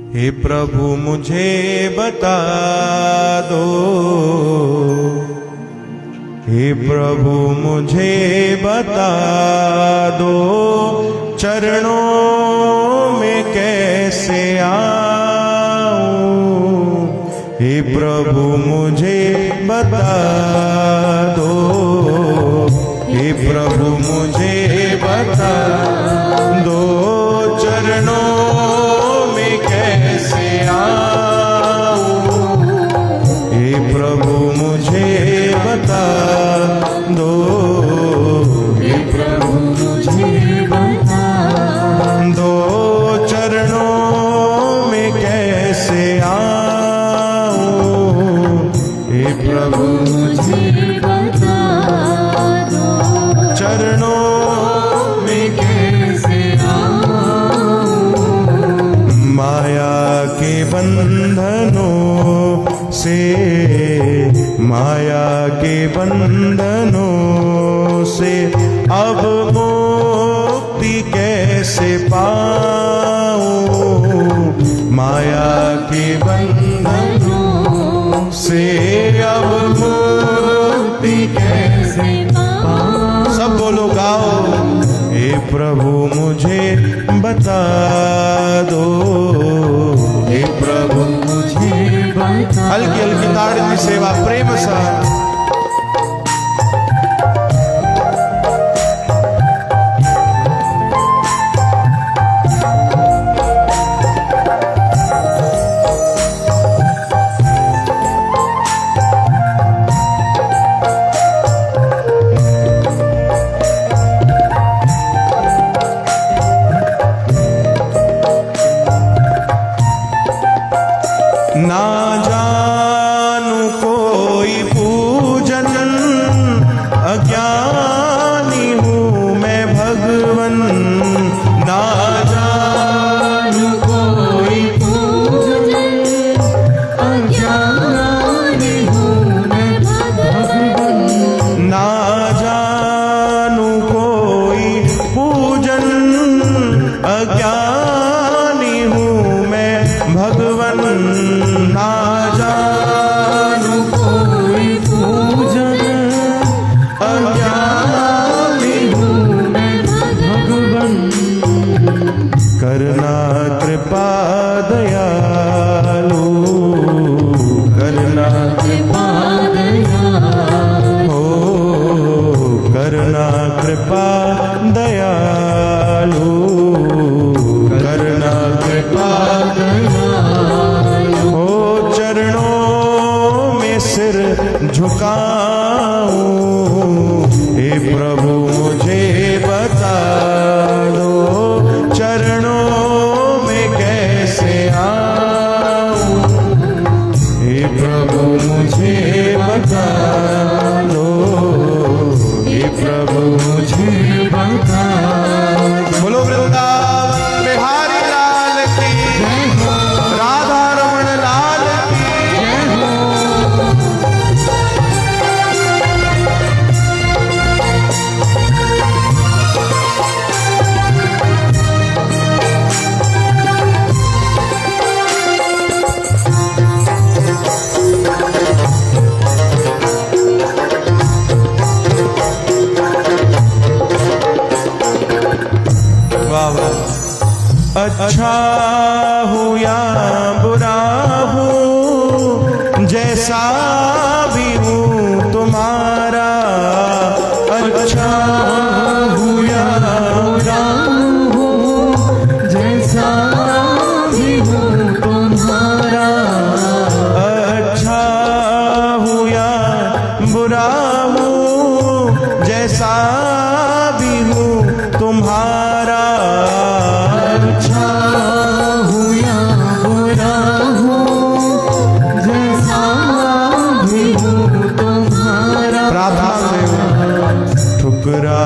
हे प्रभु मुझे बता दो, हे प्रभु मुझे बता दो, चरणों में कैसे आऊं। हे प्रभु मुझे बता दो, हे प्रभु मुझे बता दो, चरणों में कैसे आऊं। हे प्रभु मुझे बता दो, हे प्रभु मुझे बता दो, चरणों में कैसे आऊं। हे प्रभु मुझे बता दो, चरणों में कैसे आऊं। माया के बंधनों से, माया के बंधनों से अब मुक्ति कैसे पाऊं। माया के बंधनों से अब मुक्ति कैसे पाऊं। सब बोलो गाओ। हे प्रभु मुझे बता दो, हे प्रभु मुझे बता। हल्की हल्की ताड़ी की सेवा प्रेम सा। ना जानू कोई पूजन, अज्ञानी हूँ मैं भगवन। ना जानू कोई पूजन, अज्ञानी हूँ मैं भगवन। ना जानू कोई पूजन, अज्ञानी हूँ मैं भगवन। ना जानू कोई पूजन, अज्ञानी हूँ मैं भगवन। करना कृपा दयालु, करना कृपा दयालु, हो करना कृपा दयालु, करना कृपा दयालु। हो चरणों में सिर झुकाऊं। हे प्रभु मुझे बता दो, चरणों में कैसे आऊं। हे प्रभु मुझे बता दो, हे प्रभु मुझे बता दो। बोलो वृंदावन बिहारी लाल की, राधा रमण लाल की। अच्छा हूँ या बुरा हूँ, जैसा भी हूँ तुम्हारा। अच्छा हूँ या बुरा हूँ, जैसा भी हूँ तुम्हारा। अच्छा हूँ या बुरा हूँ, जैसा भी हूँ तुम्हारा। अच्छा हूँ या बुरा हूँ, जैसा भी हूँ तुम्हारा। प्रार्थना में ठुकरा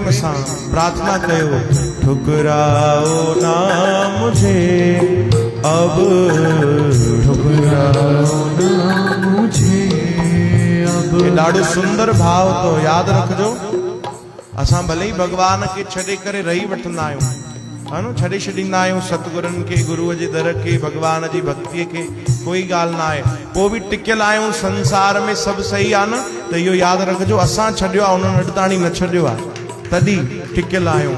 प्रेम सां प्रार्थना कयो, ठुकराओ ना मुझे अब, ठुकराओ ना मुझे अब। ये ॾाढो सुंदर भाव तो याद रखजो। असां भले ही भगवान के छॾे करे रही वठंदा आहियूं, है न, छॾे छॾींदा आहियूं सतगुरनि के, गुरुअ जे दर के, भगवान जी भक्तीअ के, कोई ॻाल्हि न आहे। पोइ बि टिकियल आहियूं संसार में, सभु सही आहे न, त इहो यादि रखजो असां छॾियो आहे, उन्हनि अॼु ताणी न छॾियो आहे, तॾहिं टिकियल आहियूं।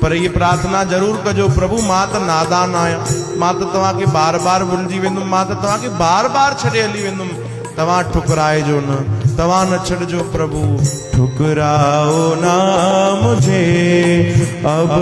पर ये प्रार्थना जरूर कजो, प्रभु मां त नादान आहियां, मां त तव्हांखे बार बार भुलिजी वेंदुमि, मां त तव्हांखे बार बार छॾे हली वेंदुमि, तव्हां ठुकराइजो न, तव्हां न छॾिजो प्रभु। ठुकराओ ना मुझे अब,